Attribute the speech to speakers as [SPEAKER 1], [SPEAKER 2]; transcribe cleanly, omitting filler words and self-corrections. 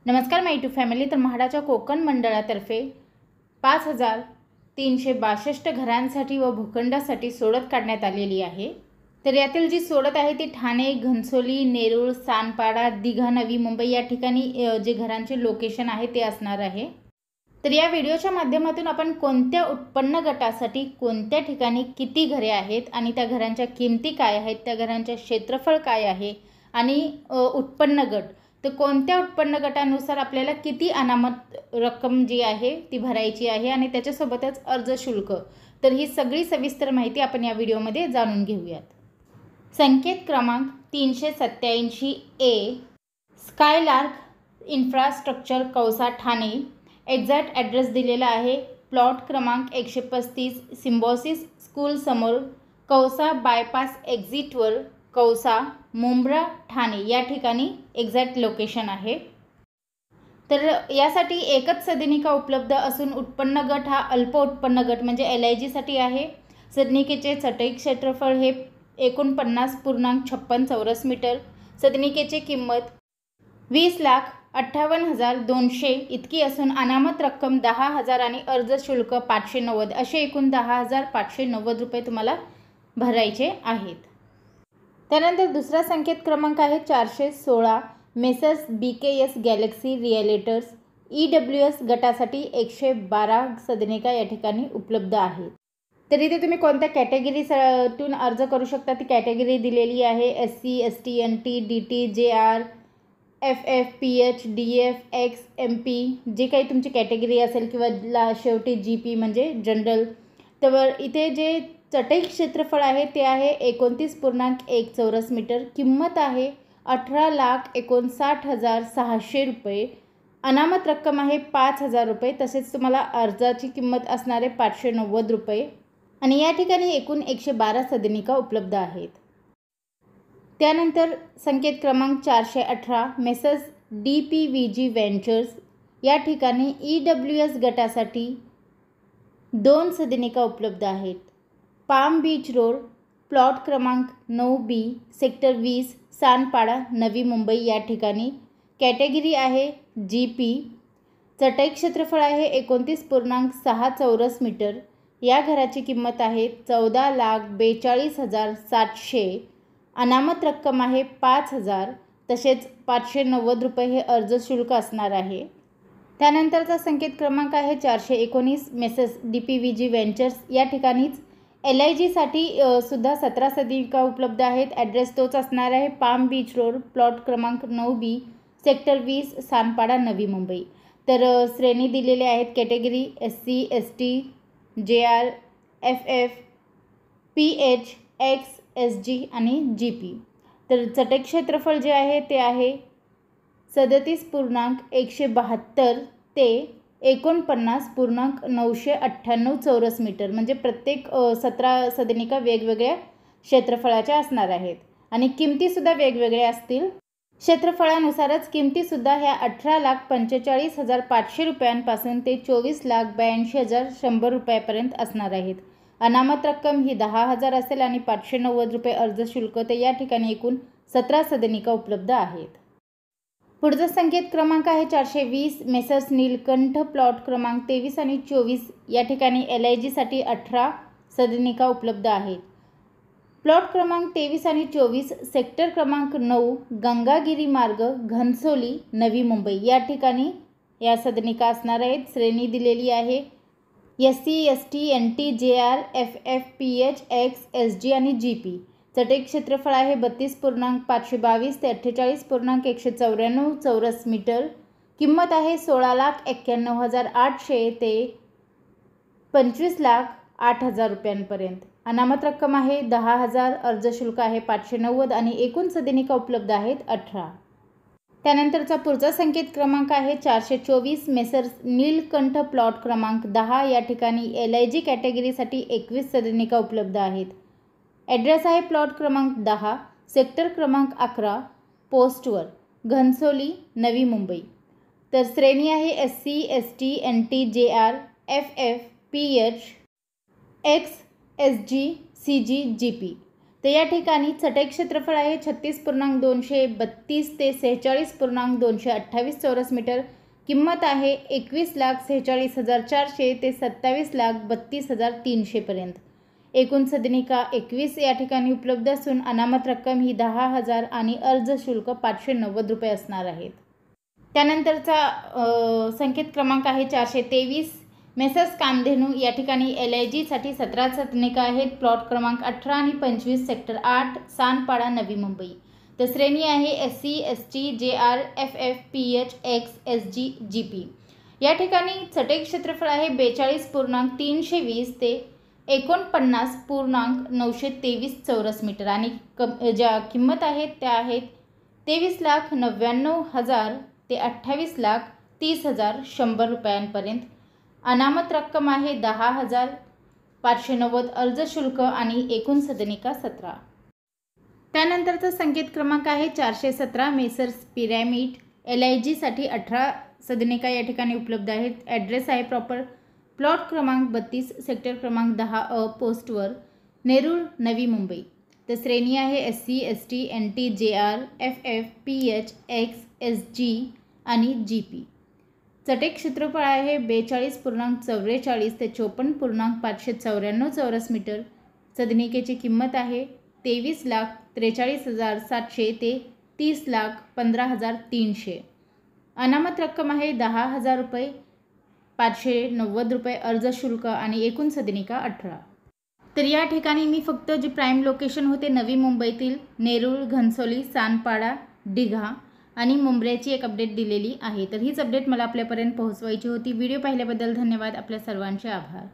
[SPEAKER 1] नमस्कार माय YouTube family. तर म्हाडाच्या कोकण मंडळातर्फे 5362 घरांसाठी व भूखंडासाठी सोडत काढण्यात आलेली आहे। तर यातील जी सोडत आहे ती ठाणे, घनसोली, नेरूळ, सानपाडा, दिघा, नवी मुंबई या ठिकाणी जे घरांचे लोकेशन आहे ते असणार आहे। तर या व्हिडिओच्या माध्यमातून आपण कोणत्या उत्पन्न गटासाठी कोणत्या ठिकाणी किती घरे आहेत आणि त्या घरांच्या किमती काय आहेत, त्या घरांचे क्षेत्रफळ काय आहे आणि उत्पन्न गट तर कोणत्या उत्पन्न गटानुसार आपल्याला किती अनामत रक्कम जी आहे ती भरायची आहे आणि त्याच्यासोबतच अर्ज शुल्क, तर ही सगळी सविस्तर माहिती आपण या व्हिडिओमध्ये जाणून घेऊयात। संकेत क्रमांक 387 A Skylark infrastructure Kausa Thane, exact address दिलेला आहे। प्लॉट क्रमांक 135 सिम्बॉसिस स्कूल समोर कौसा बायपास एक्झिटवर कौसा मुंब्रा ठाणे या ठिकाणी एक्झॅक्ट लोकेशन आहे। तर यासाठी एकच सदनिका उपलब्ध असून उत्पन्न गट हा अल्प उत्पन्न गट म्हणजे LIG साठी आहे। सदनिकेचे चटई क्षेत्रफळ हे 49.56 चौरस मीटर। सदनिकेची किंमत 20,58,200 इतकी असून अनामत रक्कम 10,000 आणि अर्ज शुल्क 590 असे एकूण 10,590 रुपये तुम्हाला भरायचे आहेत। त्यानंतर दुसरा संकेत क्रमांक आहे 416 मेसर्स BKS गॅलेक्सी रिअलेटर्स EWS गटासाठी 112 सदनिका या ठिकाणी उपलब्ध आहेत। तर इथे तुम्ही कोणत्या कॅटेगरीतून अर्ज करू शकता ती कॅटेगरी दिलेली आहे। SC ST NT DT JR FF PH DF X MP जे काही तुमची कॅटेगरी असेल किंवा शेवटी GP म्हणजे जनरल। तर इथे जे चटई क्षेत्रफळ आहे ते आहे 29.1 चौरस मीटर। किंमत आहे 18,59,600 रुपये। अनामत रक्कम आहे 5,000 रुपये। तसेच तुम्हाला अर्जाची किंमत असणार आहे 590 रुपये आणि या ठिकाणी एकूण 112 सदनिका उपलब्ध आहेत। त्यानंतर संकेत क्रमांक 418 मेसर्स DPVG व्हेंचर्स या ठिकाणी EWS गटासाठी 2 सदनिका उपलब्ध आहेत। पाम बीच रोड प्लॉट क्रमांक 9B सेक्टर 20 सानपाडा नवी मुंबई या ठिकाणी कॅटेगरी आहे GP। चटई क्षेत्रफळ आहे 29.6 चौरस मीटर। या घराची किंमत आहे 14,42,700। अनामत रक्कम आहे 5,000 तसेच 590 रुपये हे अर्ज शुल्क असणार आहे। त्यानंतरचा संकेत क्रमांक आहे 419 मेसर्स DPVG व्हेंचर्स या ठिकाणीच LIG साठी सुद्धा 17 सदनिका उपलब्ध आहेत। ॲड्रेस तोच असणार आहे पाम बीच रोड प्लॉट क्रमांक 9B सेक्टर 20 सानपाडा नवी मुंबई। तर श्रेणी दिलेले आहेत category SC ST JR FF PH X SG आणि GP। तर चटई क्षेत्रफळ जे आहे ते आहे 37.172 ते 49.998 चौरस मीटर म्हणजे प्रत्येक 17 सदनिका वेगवेगळ्या क्षेत्रफळाच्या असणार आहेत आणि किमतीसुद्धा वेगवेगळ्या असतील। क्षेत्रफळानुसारच किमतीसुद्धा ह्या 18,45,500 रुपयांपासून ते 24,82,100 रुपयापर्यंत असणार आहेत। अनामत रक्कम ही 10,000 असेल आणि 590 रुपये अर्ज शुल्क। तर या ठिकाणी एकूण 17 सदनिका उपलब्ध आहेत। पुढचा संकेत क्रमांक आहे 420 मेसर्स नीलकंठ प्लॉट क्रमांक 23 आणि 24 या ठिकाणी LIG साठी 18 सदनिका उपलब्ध आहेत। प्लॉट क्रमांक 23 आणि 24 सेक्टर क्रमांक 9 गंगागिरी मार्ग घनसोली नवी मुंबई या ठिकाणी या सदनिका असणार आहेत। श्रेणी दिलेली आहे SC ST NT JR FF PH X SG आणि GP। चटई क्षेत्रफळ आहे 32.522 ते 48.194 चौरस मीटर। किंमत आहे 16,91,800 ते 25,08,000 रुपयांपर्यंत। अनामत रक्कम आहे 10,000 अर्ज शुल्क आहे 590 आणि एकूण सदनिका उपलब्ध आहेत 18। त्यानंतरचा पुढचा संकेत क्रमांक आहे 424 मेसर्स नीलकंठ प्लॉट क्रमांक 10 या ठिकाणी LIG कॅटेगरीसाठी 21 सदनिका उपलब्ध आहेत। ॲड्रेस आहे प्लॉट क्रमांक 10 सेक्टर क्रमांक 11 पोस्टवर घनसोली नवी मुंबई। तर श्रेणी आहे SC ST NT JR FF PH X SG CG GP। तर या ठिकाणी चटई क्षेत्रफळ आहे 36.232 ते 46.228 चौरस मीटर. किंमत आहे 21,46,400 ते 27,32,300 पर्यंत. एकूण सदनिका 21 या ठिकाणी उपलब्ध असून अनामत रक्कम ही 10,000 आणि अर्ज शुल्क 590 रुपये असणार आहेत. त्यानंतरचा संकेत क्रमांक आहे 423. मेसर्स कामधेनू या ठिकाणी LIGसाठी 17 सदनिका आहेत. प्लॉट क्रमांक 18 आणि 25 सेक्टर 8 सानपाडा नवी मुंबई. तर श्रेणी आहे SC ST JR FF PH X SG GP. या ठिकाणी चटई क्षेत्रफळ आहे 42.320 ते 49.923 चौरस मीटर आणि ज्या किंमत आहेत त्या आहेत 23,99,000 ते 28,30,100 रुपयांपर्यंत. अनामत रक्कम आहे 10,000, 590 अर्ज शुल्क आणि एकूण सदनिका 17. त्यानंतरचा संकेत क्रमांक आहे 417. मेसर्स पिरॅमिड LIGसाठी 18 सदनिका या ठिकाणी उपलब्ध आहेत. ॲड्रेस आहे प्रॉपर प्लॉट क्रमांक 32 सेक्टर क्रमांक 10A पोस्टवर नेरूळ नवी मुंबई. तर श्रेणी आहे SC ST NT JR FF PH X SG आणि GP. चटई क्षेत्रफळ आहे 42.44 ते 54.594 चौरस मीटर. सदनिकेची किंमत आहे 23,43,700 ते 30,15,300. अनामत रक्कम आहे 10,000 रुपये, 590 रुपये अर्ज शुल्क आणि एकूण सदनिका 18. तर या ठिकाणी मी फक्त जे प्राईम लोकेशन होते नवी मुंबईतील नेरूळ, घनसोली, सानपाडा, दिघा आणि मुंब्र्याची एक अपडेट दिलेली आहे. तर हीच अपडेट मला आपल्यापर्यंत पोहोचवायची होती. व्हिडिओ पाहिल्याबद्दल धन्यवाद. आपल्या सर्वांचे आभार.